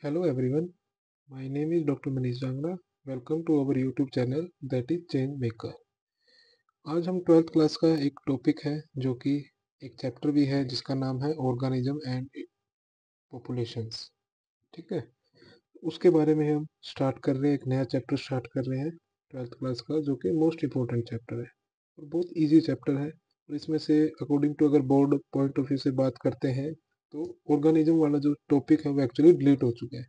Hello everyone, my name is Dr. Manish Jangla. Welcome to our YouTube channel that is Change Maker. आज हम 12th class का एक topic है जो कि एक चैप्टर भी है जिसका नाम है ऑर्गेनिज्म एंड पॉपुलेशंस। ठीक है, उसके बारे में हम स्टार्ट कर रहे हैं, एक नया चैप्टर स्टार्ट कर रहे हैं 12th क्लास का, जो कि मोस्ट इम्पोर्टेंट चैप्टर है और बहुत इजी चैप्टर है। और इसमें से अकॉर्डिंग टू अगर बोर्ड पॉइंट ऑफ व्यू से बात करते हैं तो ऑर्गेनिज्म वाला जो टॉपिक है वो एक्चुअली डिलीट हो चुका है।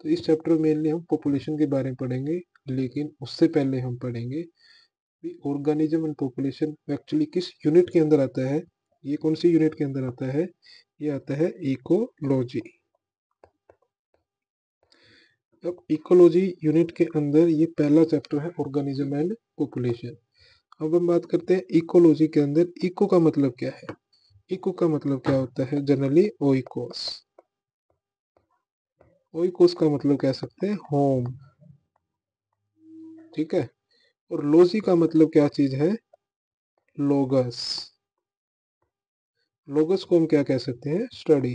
तो इस चैप्टर में मेनली हम पॉपुलेशन के बारे में पढ़ेंगे, लेकिन उससे पहले हम पढ़ेंगे कि ऑर्गेनिज्म एंड पॉपुलेशन एक्चुअली किस यूनिट के अंदर आता है। ये कौन सी यूनिट के अंदर आता है? ये आता है इकोलॉजी। अब इकोलॉजी यूनिट के अंदर ये पहला चैप्टर है ऑर्गेनिज्म एंड पॉपुलेशन। अब हम बात करते हैं इकोलॉजी के अंदर इको का मतलब क्या है। इको का मतलब क्या होता है? Generally oikos. ओइकोस का मतलब कह सकते हैं होम। ठीक है, और लॉजी का मतलब क्या चीज है? लोगस। लोगस को हम क्या कह सकते हैं? स्टडी।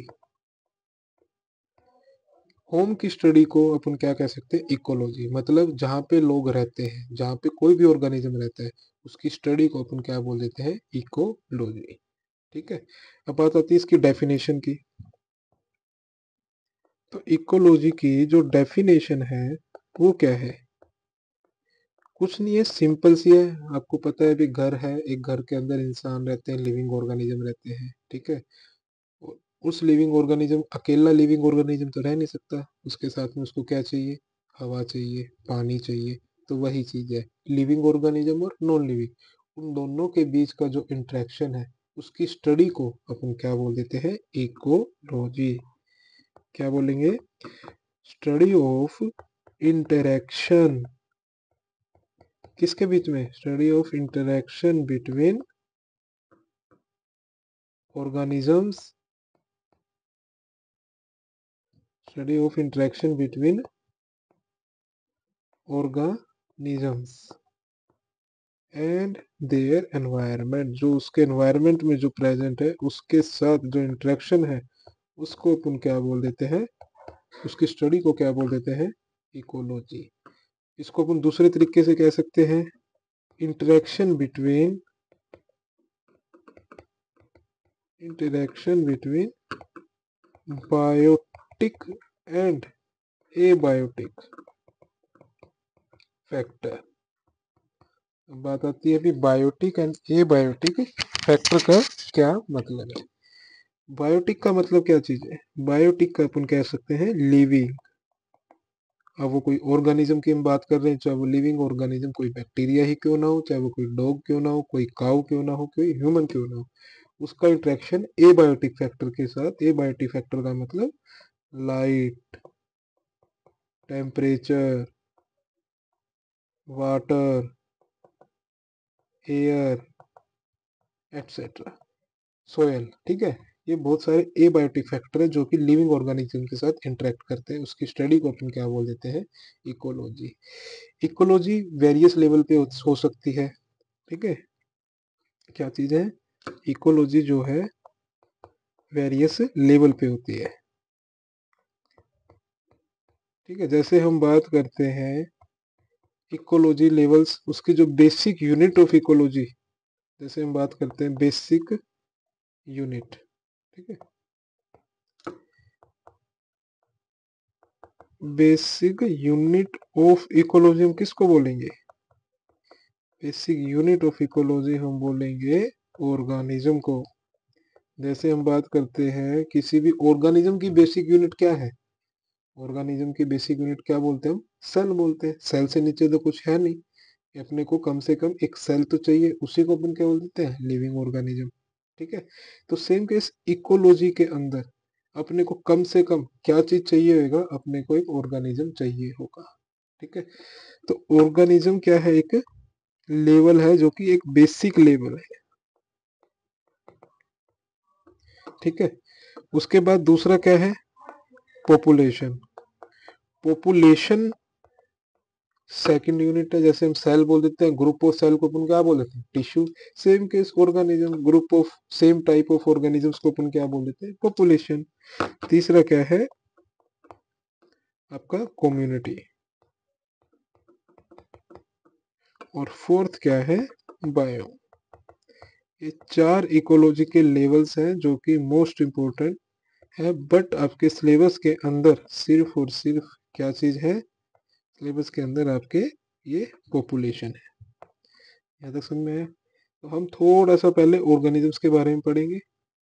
होम की स्टडी को अपन क्या कह सकते हैं? इकोलॉजी। मतलब जहाँ पे लोग रहते हैं, जहाँ पे कोई भी ऑर्गेनिज्म रहता है, उसकी स्टडी को अपन क्या बोल देते हैं? इकोलॉजी। ठीक है, अब बात आती है इसकी डेफिनेशन की। तो इकोलॉजी की जो डेफिनेशन है वो क्या है? कुछ नहीं है, सिंपल सी है। आपको पता है अभी घर है, एक घर के अंदर इंसान रहते हैं, लिविंग ऑर्गेनिज्म रहते हैं। ठीक है, और उस लिविंग ऑर्गेनिज्म, अकेला लिविंग ऑर्गेनिज्म तो रह नहीं सकता, उसके साथ में उसको क्या चाहिए? हवा चाहिए, पानी चाहिए। तो वही चीज है लिविंग ऑर्गेनिज्म और नॉन लिविंग, उन दोनों के बीच का जो इंटरेक्शन है उसकी स्टडी को अपन क्या बोल देते हैं? इकोलॉजी। क्या बोलेंगे? Study of interaction. किसके बीच में? Study of interaction between organisms. Study of interaction between organisms and their environment. जो उसके एनवायरनमेंट में जो प्रेजेंट है उसके साथ जो इंटरेक्शन है उसको अपन क्या बोल देते हैं? उसकी स्टडी को क्या बोल देते हैं? इकोलॉजी। इसको अपन दूसरे तरीके से कह सकते हैं interaction between biotic and abiotic factor. बात आती है अभी बायोटिक एंड एबायोटिक फैक्टर का क्या मतलब है। बायोटिक का मतलब क्या चीज है? बायोटिक का अपन कह सकते हैं लिविंग। अब वो कोई ऑर्गेनिज्म की हम बात कर रहे हैं, चाहे वो लिविंग ऑर्गेनिज्म कोई बैक्टीरिया ही क्यों ना हो, चाहे वो कोई डॉग क्यों ना हो, कोई काऊ क्यों ना हो, कोई ह्यूमन क्यों ना हो, उसका इंट्रैक्शन एबायोटिक फैक्टर के साथ। एबायोटिक फैक्टर का मतलब light, temperature, water, air, etcetera, soil. ठीक है, ये बहुत सारे एबायोटिक फैक्टर है जो कि लिविंग ऑर्गेनिज्म के साथ इंटरेक्ट करते हैं। उसकी स्टडी को अपन क्या बोल देते हैं? इकोलॉजी। इकोलॉजी वेरियस लेवल पे हो सकती है। ठीक है, क्या चीज है? इकोलॉजी जो है वेरियस लेवल पे होती है। ठीक है, जैसे हम बात करते हैं इकोलॉजी लेवल्स, उसकी जो बेसिक यूनिट ऑफ इकोलॉजी, जैसे हम बात करते हैं बेसिक यूनिट। ठीक है, बेसिक यूनिट ऑफ इकोलॉजी हम किसको बोलेंगे? बेसिक यूनिट ऑफ इकोलॉजी हम बोलेंगे ऑर्गेनिज्म को। जैसे हम बात करते हैं किसी भी ऑर्गेनिज्म की बेसिक यूनिट क्या है? ऑर्गेनिज्म की बेसिक यूनिट क्या बोलते हैं हम? सेल बोलते हैं। सेल से नीचे तो कुछ है नहीं, अपने को कम से कम एक सेल तो चाहिए, उसी को अपन क्या बोल देते हैं? Living organism. ठीक है, तो सेम केस इकोलॉजी के अंदर अपने को कम से कम क्या चीज चाहिए होगा? अपने को एक ऑर्गेनिज्म चाहिए होगा। ठीक है, तो ऑर्गेनिज्म क्या है? एक लेवल है जो कि एक बेसिक लेवल है। ठीक है, उसके बाद दूसरा क्या है? पॉपुलेशन। पॉपुलेशन सेकंड यूनिट है। जैसे हम सेल बोल देते हैं, ग्रुप ऑफ सेल को अपन क्या बोल देते हैं? Tissue. Same case organism, group of same type of organisms को अपन क्या बोल देते हैं? पॉपुलेशन। तीसरा क्या है? आपका कम्युनिटी, और फोर्थ क्या है, बायोम। ये 4 इकोलॉजी के लेवल्स हैं जो कि मोस्ट इम्पोर्टेंट है, बट आपके सिलेबस के अंदर सिर्फ और सिर्फ क्या चीज है, सिलेबस के अंदर आपके ये पॉपुलेशन है। यहाँ तक समझ में आया? तो हम थोड़ा सा पहले ऑर्गेनिजम्स के बारे में पढ़ेंगे,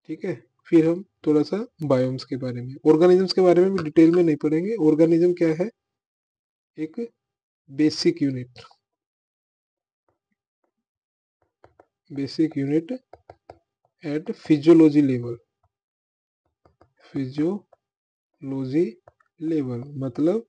ठीक है, फिर हम थोड़ा सा बायोम्स के बारे में, ऑर्गेनिजम्स के बारे में भी डिटेल में नहीं पढ़ेंगे। ऑर्गेनिज्म क्या है, एक basic unit, basic unit at physiology level, physiology level मतलब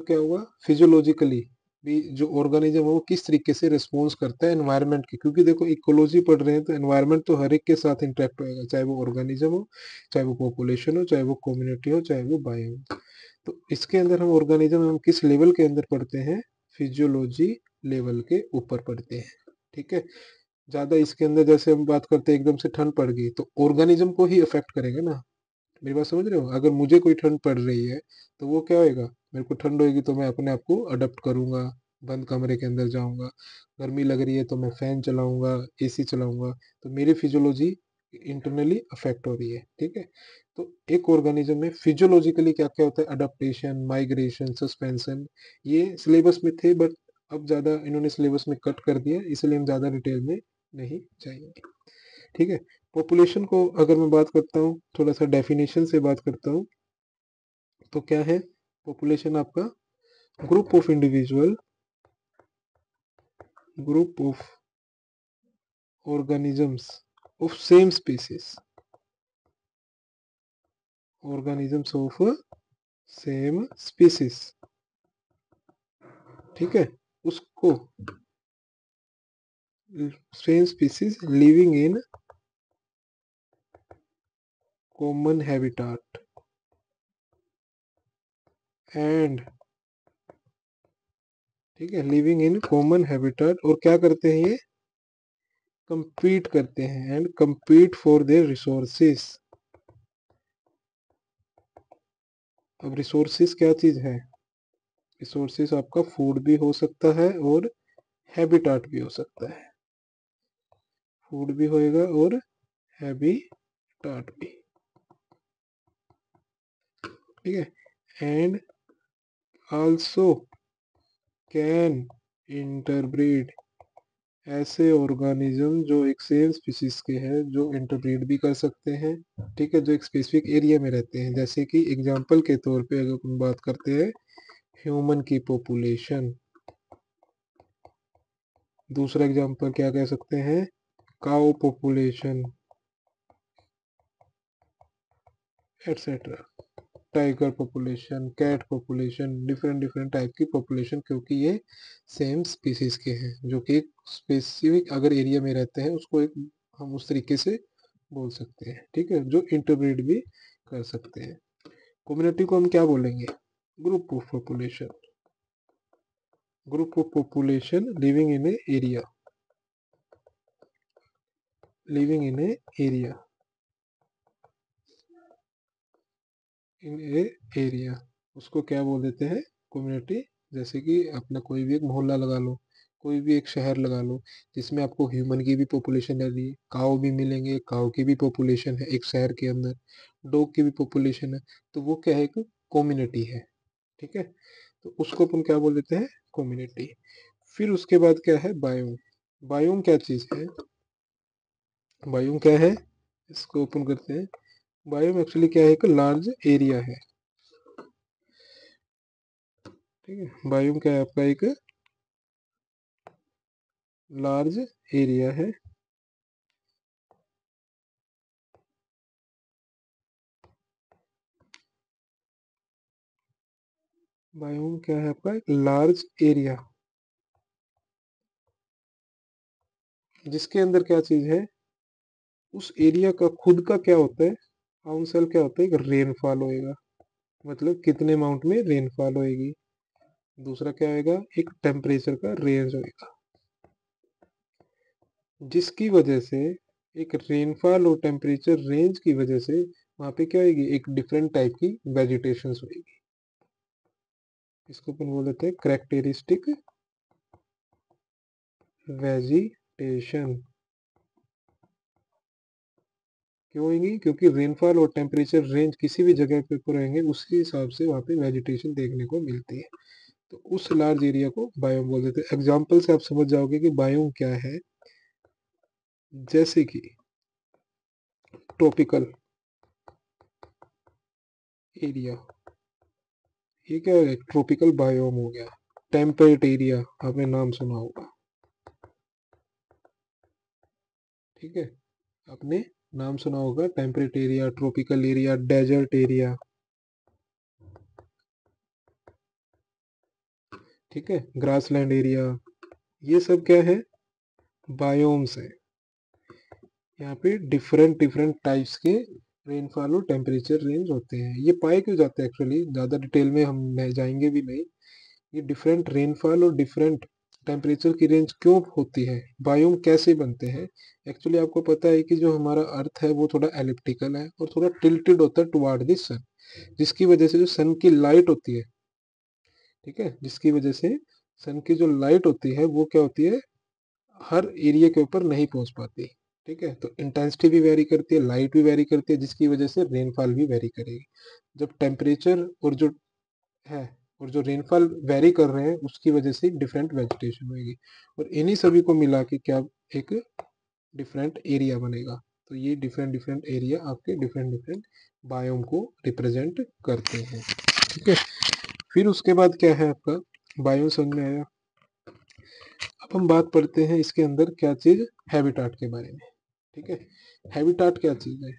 क्या हुआ, फिजियोलॉजिकली भी जो ऑर्गेनिज्म है वो किस तरीके से रिस्पॉन्स करता है एनवायरनमेंट के, क्योंकि देखो इकोलॉजी पढ़ रहे हैं तो एनवायरनमेंट तो हर एक के साथ इंटरेक्ट होएगा, चाहे वो ऑर्गेनिज्म हो, चाहे वो पॉपुलेशन हो, चाहे वो कम्युनिटी हो, चाहे वो बायो हो। तो इसके अंदर हम ऑर्गेनिज्म हम किस लेवल के अंदर पढ़ते हैं, फिजियोलॉजी लेवल के ऊपर पढ़ते हैं, ठीक है। ज्यादा इसके अंदर जैसे हम बात करते हैं एकदम से ठंड पड़ गई तो ऑर्गेनिज्म को ही अफेक्ट करेगा ना, मेरी बात समझ रहे हो? अगर मुझे कोई ठंड पड़ रही है तो वो क्या होएगा, मेरे को ठंड होएगी तो मैं अपने आप को अडप्ट करूंगा, बंद कमरे के अंदर जाऊंगा। गर्मी लग रही है तो मैं फैन चलाऊंगा, एसी चलाऊंगा, तो मेरी फिजियोलॉजी इंटरनली अफेक्ट हो रही है, ठीक है। तो एक ऑर्गेनिज्म में फिजियोलॉजिकली क्या क्या होता है, अडेप्टेशन, माइग्रेशन, सस्पेंशन, ये सिलेबस में थे बट अब ज्यादा इन्होंने सिलेबस में कट कर दिया, इसलिए हम ज्यादा डिटेल में नहीं जाएंगे, ठीक है। पॉपुलेशन को अगर मैं बात करता हूँ, थोड़ा सा डेफिनेशन से बात करता हूँ, तो क्या है पॉपुलेशन, आपका group of individual, group of organisms of same species, organisms of same species, ठीक है, उसको same species living in common habitat and, ठीक है, लिविंग इन कॉमन हैबिटाट, और क्या करते हैं ये, compete करते हैं and compete for their resources. अब रिसोर्सेस क्या चीज है, रिसोर्सेस आपका फूड भी हो सकता है और हैबिटाट भी हो सकता है, फूड भी होएगा और हैबिटाट भी, ठीक है। एंड आल्सो कैन इंटरब्रीड, ऐसे ऑर्गेनिज्म जो एक सेम स्पीसीज के हैं जो इंटरब्रीड भी कर सकते हैं, ठीक है, जो एक स्पेसिफिक एरिया में रहते हैं, जैसे कि एग्जांपल के तौर पे अगर हम बात करते हैं ह्यूमन की पॉपुलेशन, दूसरा एग्जांपल क्या कह सकते हैं, cow population etcetera, tiger population, cat population, different different type की पॉपुलेशन, क्योंकि ये सेम स्पीसीज के हैं जो कि एक स्पेसिफिक अगर एरिया में रहते हैं उसको एक हम उस तरीके से बोल सकते हैं, ठीक है, जो इंटरब्रीड भी कर सकते हैं। कम्युनिटी को हम क्या बोलेंगे, group of population, group of population living in A area, living in A area, in A area, उसको क्या बोल देते हैं, कम्युनिटी। जैसे कि अपना कोई भी एक मोहल्ला लगा लो, कोई भी एक शहर लगा लो, जिसमें आपको ह्यूमन की भी पॉपुलेशन रह रही है, काऊ भी मिलेंगे, काऊ की भी पॉपुलेशन है एक शहर के अंदर, डॉग की भी पॉपुलेशन है, तो वो क्या है, एक कम्युनिटी है, ठीक है। तो उसको अपन क्या बोल देते हैं, कम्युनिटी। फिर उसके बाद क्या है, बायोम। बायोम क्या चीज है, बायोम क्या है, इसको ओपन करते हैं। बायोम एक्चुअली क्या है, एक लार्ज एरिया है, ठीक है। बायोम क्या है आपका, एक लार्ज एरिया है, बायोम क्या है आपका, एक लार्ज एरिया, जिसके अंदर क्या चीज है, उस एरिया का खुद का क्या होता है, काउंसिल क्या होता है, एक रेनफॉल होएगा, मतलब कितने अमाउंट में रेनफॉल होएगी, दूसरा क्या होएगा, एक टेम्परेचर का रेंज होएगा, जिसकी वजह से एक रेनफॉल और टेम्परेचर रेंज की वजह से वहां पे क्या होगी, एक डिफरेंट टाइप की वेजिटेशन होगी, इसको अपन बोल देते हैं कैरेक्टरिस्टिक वेजिटेशन। क्यों होंगी? क्योंकि रेनफॉल और टेम्परेचर रेंज किसी भी जगह पे ऊपर रहेंगे उसके हिसाब से वहाँ पे वेजिटेशन देखने को मिलती है। तो उस लार्ज एरिया को बायोम बोल देते हैं। एग्जाम्पल से आप समझ जाओगे कि बायोम क्या है। जैसे कि ट्रॉपिकल एरिया, ये क्या है? ट्रॉपिकल बायोम हो गया। टेम्परेट एरिया, आपने नाम सुना होगा, ठीक है, आपने नाम सुना होगा, temperate area, tropical area, desert area, ठीक है, ग्रासलैंड एरिया, ये सब क्या है? बायोम्स है। यहाँ पे डिफरेंट डिफरेंट टाइप्स के रेनफॉल और टेम्परेचर रेंज होते हैं। ये पाए क्यों जाते हैं? एक्चुअली ज़्यादा डिटेल में हम जाएंगे भी नहीं। ये डिफरेंट रेनफॉल और डिफरेंट टेम्परेचर की रेंज क्यों होती है, बायोम कैसे बनते हैं? एक्चुअली आपको पता है कि जो हमारा अर्थ है वो थोड़ा एलिप्टिकल है और थोड़ा टिल्टेड होता है टुवार्ड द सन, जिसकी वजह से जो सन की लाइट होती है, ठीक है, जिसकी वजह से सन की जो लाइट होती है वो क्या होती है, हर एरिया के ऊपर नहीं पहुंच पाती। ठीक है, तो इंटेंसिटी भी वेरी करती है, लाइट भी वेरी करती है, जिसकी वजह से रेनफॉल भी वेरी करेगी। जब टेम्परेचर और जो है और जो रेनफॉल वेरी कर रहे हैं उसकी वजह से डिफरेंट वेजिटेशन होगी, और इन्हीं सभी को मिला के क्या एक डिफरेंट एरिया बनेगा। तो ये डिफरेंट डिफरेंट एरिया आपके डिफरेंट डिफरेंट बायोम को रिप्रेजेंट करते हैं। ठीक है, फिर उसके बाद क्या है आपका, बायोम समझ में आया। अब हम बात करते हैं इसके अंदर क्या चीज, हैबिटाट के बारे में। ठीक है, हैबिटाट क्या चीज है?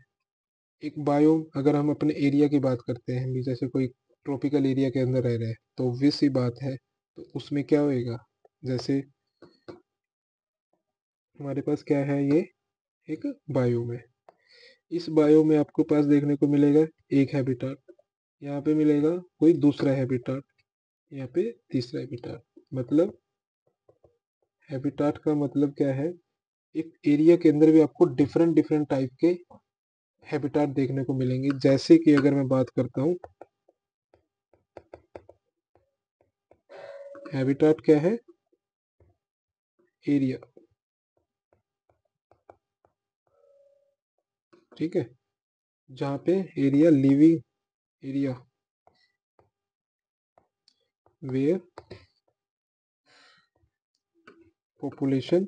एक बायोम, अगर हम अपने एरिया की बात करते हैं भी, जैसे कोई ट्रॉपिकल एरिया के अंदर रह रहे हैं तो ऑब्वियस सी बात है, तो उसमें क्या होएगा, जैसे हमारे पास क्या है, ये एक बायोम है। इस बायोम में आपको पास देखने को मिलेगा एक हैबिटाट, यहाँ पे मिलेगा कोई दूसरा हैबिटाट, यहाँ पे तीसरा हैबिटाट। मतलब हैबिटाट का मतलब क्या है, एक एरिया के अंदर भी आपको डिफरेंट डिफरेंट टाइप के हैबिटाट देखने को मिलेंगे। जैसे कि अगर मैं बात करता हूँ, हैबिटाट क्या है, एरिया, ठीक है, जहाँ पे area, living area where population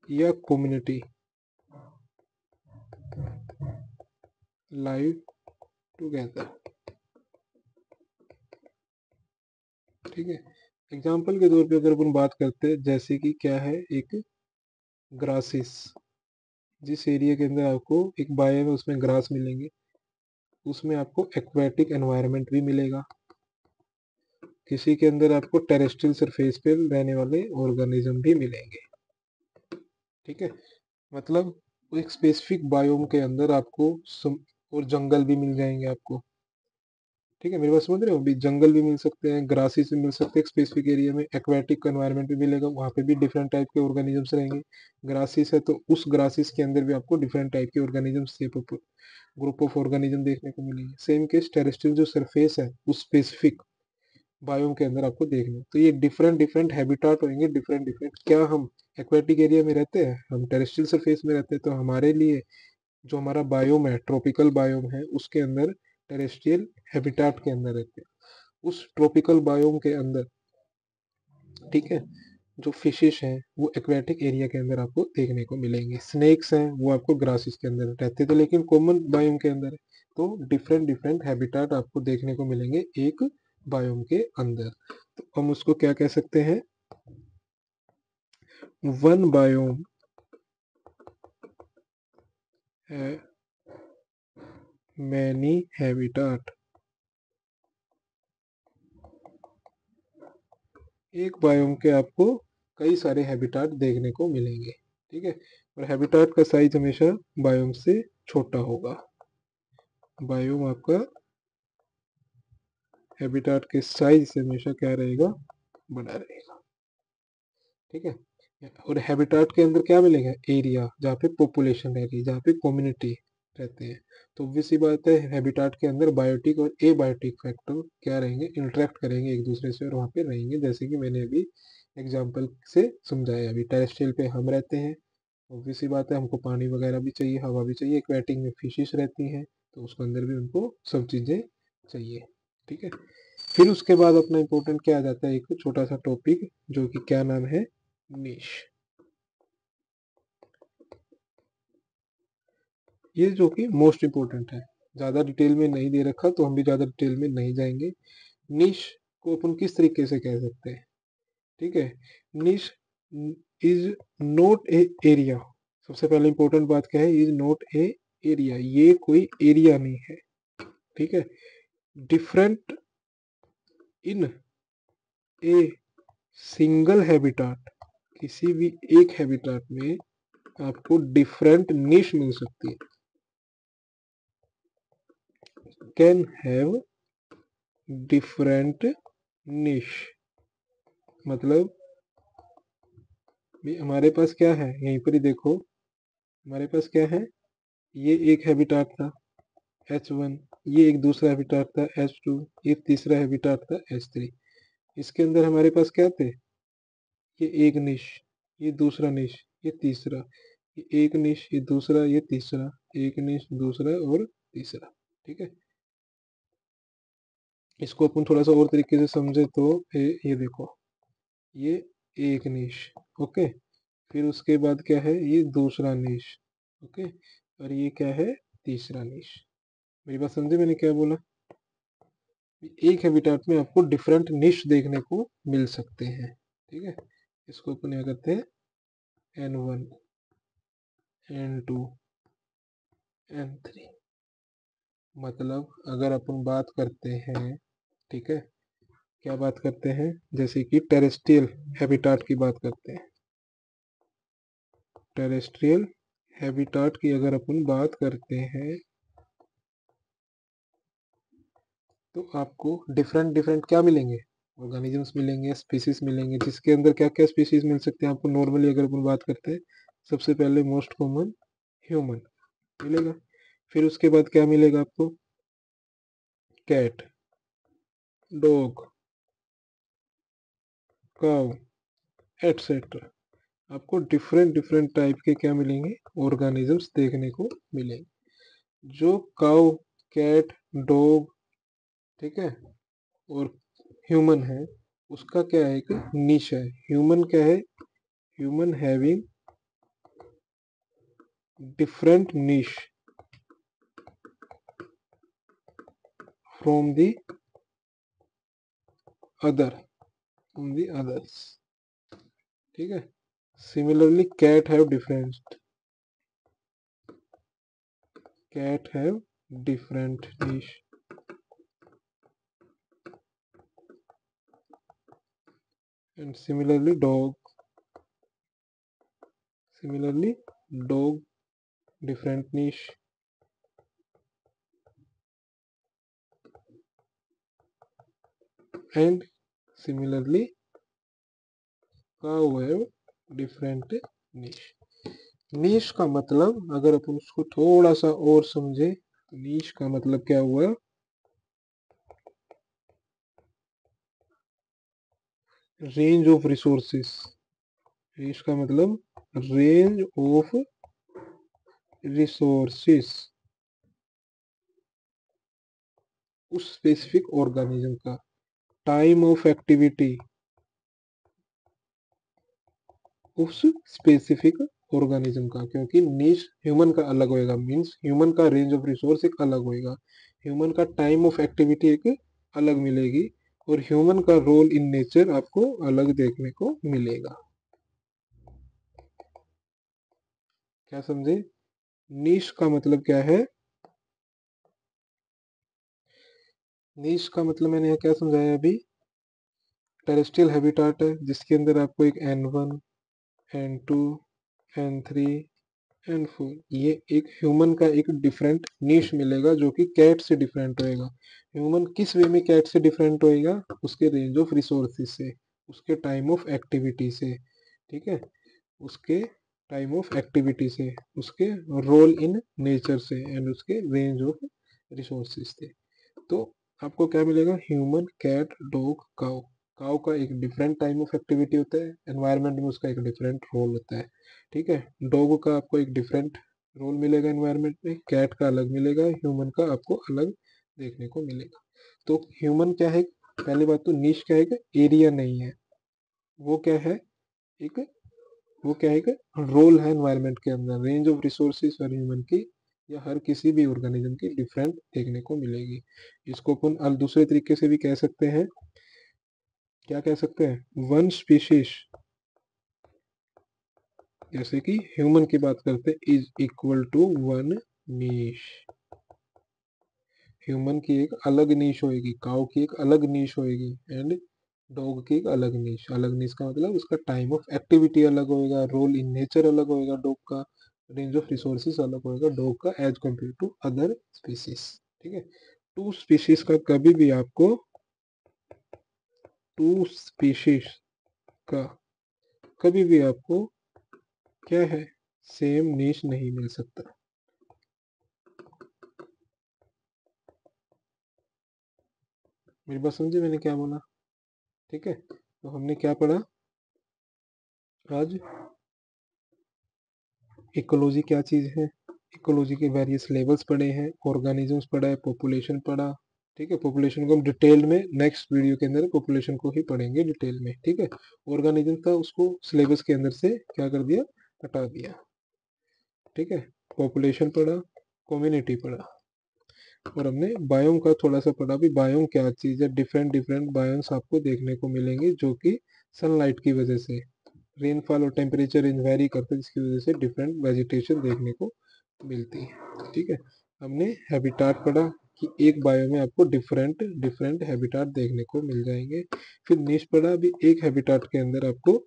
या कम्युनिटी लाइव टुगेदर। ठीक है, एग्जाम्पल के तौर पे अगर अपन बात करते हैं, जैसे कि क्या है, एक ग्रासेस, जिस एरिया के अंदर आपको एक बायो में उसमें ग्रास मिलेंगे, उसमें आपको एक्वेटिक एनवायरनमेंट भी मिलेगा। किसी के अंदर आपको टेरेस्ट्रियल सरफेस पे रहने वाले ऑर्गेनिज्म भी मिलेंगे। ठीक है, मतलब एक स्पेसिफिक बायोम के अंदर आपको और जंगल भी मिल जाएंगे आपको। ठीक है, मेरी बात समझ रहे हो? भी जंगल भी मिल सकते हैं, ग्रासेस भी मिल सकते हैं स्पेसिफिक एरिया में, एक्वेटिक एनवायरनमेंट भी मिलेगा, वहाँ पे भी डिफरेंट टाइप के ऑर्गेनिजम्स रहेंगे। ग्रासेस है तो उस ग्रासेस के अंदर भी आपको डिफरेंट टाइप के ऑर्गेनिजम्स, ग्रुप ऑफ ऑर्गेनिज्म देखने को मिलेंगे। सेम केस टेरेस्ट्रियल जो सरफेस है उस स्पेसिफिक बायोम के अंदर आपको देखने, तो ये डिफरेंट डिफरेंट हैबिटाट होंगे, डिफरेंट डिफरेंट। क्या हम एक्वेटिक एरिया में रहते हैं, हम टेरेस्ट्रियल सरफेस में रहते हैं, तो हमारे लिए जो हमारा बायोम है, ट्रॉपिकल बायोम है, उसके अंदर टेरेस्ट्रियल हैबिटाट के अंदर रहते हैं। उस ट्रॉपिकल बायोम के अंदर, ठीक है, जो फिशेस हैं वो एक्वेटिक एरिया के अंदर आपको देखने को मिलेंगे। स्नेक्स हैं वो आपको ग्रासेस के अंदर रहते थे लेकिन कॉमन बायोम के अंदर है। तो डिफरेंट डिफरेंट हैबिटाट आपको देखने को मिलेंगे एक बायोम के अंदर। तो हम उसको क्या कह सकते हैं, वन बायोम है मैनी हैबिटाट। एक बायोम के आपको कई सारे हैबिटाट देखने को मिलेंगे। ठीक है, और हैबिटाट का साइज हमेशा बायोम से छोटा होगा। बायोम आपका हैबिटाट के साइज से हमेशा क्या रहेगा, बड़ा रहेगा। ठीक है, और हैबिटाट के अंदर क्या मिलेगा, एरिया जहाँ पे पॉपुलेशन रहेगी, जहाँ पे कम्युनिटी, रहते हैं। तो obvious सी बात है, हैबिटाट के अंदर बायोटिक और एबायोटिक फैक्टर क्या रहेंगे, इंटरेक्ट करेंगे एक दूसरे से और वहाँ पे रहेंगे, जैसे कि मैंने अभी एग्जाम्पल से समझाया। अभी टेरेस्ट्रियल पे हम रहते हैं, obvious सी बात है हमको पानी वगैरह भी चाहिए, हवा भी चाहिए। एक्वेटिक में फिशिश रहती हैं, तो उसके अंदर भी उनको सब चीज़ें चाहिए। ठीक है, फिर उसके बाद अपना इम्पोर्टेंट क्या आ जाता है, एक छोटा सा टॉपिक जो कि क्या नाम है, निश। ये जो कि मोस्ट इम्पोर्टेंट है, ज़्यादा डिटेल में नहीं दे रखा तो हम भी ज़्यादा डिटेल में नहीं जाएंगे। निश को अपन किस तरीके से कह सकते हैं, ठीक है। निश इज नॉट ए एरिया। सबसे पहले इंपॉर्टेंट बात क्या है, इज नॉट ए एरिया, ये कोई एरिया नहीं है, ठीक है। Different in a single habitat, किसी भी एक हैबिटाट में आपको डिफरेंट निश मिल सकती है। कैन हैव डिफरेंट निश, मतलब हमारे पास क्या है, यहीं पर ही देखो, हमारे पास क्या है, ये एक हैबिटाट था H1, ये एक दूसरा हैबिटाट था H2, ये तीसरा हैबिटाट था H3। इसके अंदर हमारे पास क्या थे, ये एक निश, ये दूसरा निश, ये तीसरा, ये एक निश, ये दूसरा, ये तीसरा, एक निश, दूसरा और तीसरा। ठीक है, इसको अपन थोड़ा सा और तरीके से समझे तो ये देखो, ये एक निश, ओके, फिर उसके बाद क्या है, ये दूसरा निश, ओके, और ये क्या है, तीसरा निश। मेरी बात समझे मैंने क्या बोला, एक हैबिटाट में आपको डिफरेंट निश देखने को मिल सकते हैं। ठीक है, इसको अपन क्या करते हैं, N1, N2, N3। मतलब अगर अपन बात करते हैं, ठीक है, क्या बात करते हैं, जैसे कि टेरेस्ट्रियल हैबिटाट की बात करते हैं, टेरेस्ट्रियल हैबिटाट की अगर अपन बात करते हैं तो आपको डिफरेंट डिफरेंट क्या मिलेंगे, ऑर्गेनिजम्स मिलेंगे, स्पीसीज मिलेंगे, जिसके अंदर क्या क्या स्पीसीज मिल सकते हैं आपको नॉर्मली अगर अपन बात करते हैं। सबसे पहले मोस्ट कॉमन ह्यूमन मिलेगा, फिर उसके बाद क्या मिलेगा आपको, कैट, डॉग, काउ, एटसेट्रा। आपको डिफरेंट डिफरेंट टाइप के क्या मिलेंगे, ऑर्गेनिजम्स देखने को मिलेंगे। जो काउ, कैट, डॉग, ठीक है, और ह्यूमन है, उसका क्या है, एक निश है। ह्यूमन क्या है, human having different niche from the other, from the others। ठीक है, similarly cat have different niche, and similarly dog different niche, and similarly cow have different niche। नीश का मतलब अगर अपन उसको थोड़ा सा और समझे तो नीश का मतलब क्या हुआ, रेंज ऑफ रिसोर्सेस। नीश का मतलब रेंज ऑफ रिसोर्सेस, उस स्पेसिफिक ऑर्गेनिज्म का। टाइम ऑफ एक्टिविटी, उस स्पेसिफिक ऑर्गेनिज्म का, क्योंकि नीश ह्यूमन का अलग होएगा, मींस ह्यूमन का रेंज ऑफ रिसोर्स एक अलग होएगा, ह्यूमन का टाइम ऑफ एक्टिविटी एक अलग मिलेगी, और ह्यूमन का रोल इन नेचर आपको अलग देखने को मिलेगा। क्या समझे, नीश का मतलब क्या है, नीश का मतलब मैंने यहाँ क्या समझाया अभी, टेरेस्ट्रियल हैबिटाट है जिसके अंदर आपको एक N1, N2, N3, N4, ये एक ह्यूमन का एक डिफरेंट नीश मिलेगा जो कि कैट से डिफरेंट होएगा। ह्यूमन किस वे में कैट से डिफरेंट होएगा, उसके रेंज ऑफ रिसोर्सेज से, उसके टाइम ऑफ एक्टिविटी से, ठीक है, उसके टाइम ऑफ एक्टिविटी से, उसके रोल इन नेचर से एंड उसके रेंज ऑफ रिसोर्सेज से। तो आपको क्या मिलेगा, human, cat, dog, cow. Cow का एक डिफरेंट टाइम ऑफ एक्टिविटी होता है, एनवायरनमेंट में उसका एक डिफरेंट रोल होता है, ठीक है। डॉग का आपको एक डिफरेंट रोल मिलेगा एनवायरनमेंट में, कैट का अलग मिलेगा, ह्यूमन का आपको अलग देखने को मिलेगा। तो ह्यूमन क्या है, पहली बात तो नीश क्या है, एरिया नहीं है, वो क्या है, एक वो क्या है कि रोल है एनवायरनमेंट के अंदर। Range of resources her human की या हर किसी भी ऑर्गेनिज्म की डिफरेंट देखने को मिलेगी। इसको अपन दूसरे तरीके से भी कह सकते हैं, क्या कह सकते हैं, वन स्पीशीज, जैसे कि ह्यूमन की बात करते हैं, is equal to one niche. Human की एक अलग नीश होएगी, काउ की एक अलग नीश होएगी, एंड डॉग की एक अलग नीश। अलग नीश का मतलब उसका टाइम ऑफ एक्टिविटी अलग होएगा, रोल इन नेचर अलग होएगा डॉग का, रेंज ऑफ रिसोर्सेज अलग होएगा डॉग का as compare to other species, ठीक है। टू स्पीशीज का कभी भी आपको, टू स्पीशीज का कभी भी आपको क्या है, सेम नीश नहीं मिल सकता। मेरी बात समझे मैंने क्या बोला, ठीक है। तो हमने क्या पढ़ा आज, इकोलॉजी क्या चीज़ है, इकोलॉजी के वेरियस लेवल्स पढ़े हैं, ऑर्गेनिजम्स पढ़ा है, पॉपुलेशन पढ़ा, ठीक है। पॉपुलेशन को हम डिटेल में नेक्स्ट वीडियो के अंदर पॉपुलेशन को ही पढ़ेंगे डिटेल में, ठीक है। ऑर्गेनिज्म था उसको सिलेबस के अंदर से क्या कर दिया, हटा दिया, ठीक है। पॉपुलेशन पढ़ा, कम्युनिटी पढ़ा, और हमने बायोम का थोड़ा सा पढ़ा भी, बायोम क्या चीज़ है। डिफरेंट डिफरेंट बायोम्स आपको देखने को मिलेंगे जो कि सनलाइट की वजह से, रेनफॉल और टेम्परेचर रेंज वेरी करते हैं, जिसकी वजह से डिफरेंट वेजिटेशन देखने को मिलती है, ठीक है। हमने हैबिटाट पढ़ा कि एक बायो में आपको डिफरेंट डिफरेंट हैबिटाट देखने को मिल जाएंगे। फिर नीश पढ़ा भी, एक हैबिटाट के अंदर आपको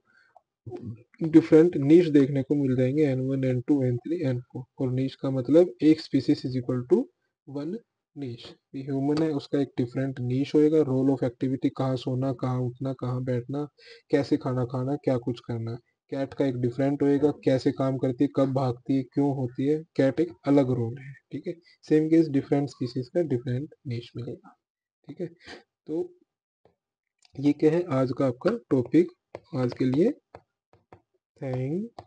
डिफरेंट नीश देखने को मिल जाएंगे, N1 N2 N3 N4। और नीश का मतलब एक species is equal to one niche. Human है उसका एक डिफरेंट नीश होएगा, रोल ऑफ एक्टिविटी, कहाँ सोना, कहाँ उठना, कहाँ बैठना, कैसे खाना खाना, क्या कुछ करना। कैट का एक डिफरेंट होएगा, कैसे काम करती है, कब भागती है, क्यों होती है, कैट एक अलग रोल है, ठीक है। सेम केस डिफरेंट स्पीसीज का डिफरेंट नीश मिलेगा, ठीक है। तो ये क्या है आज का आपका टॉपिक आज के लिए। Thank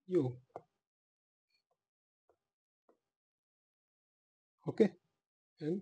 you. Okay, and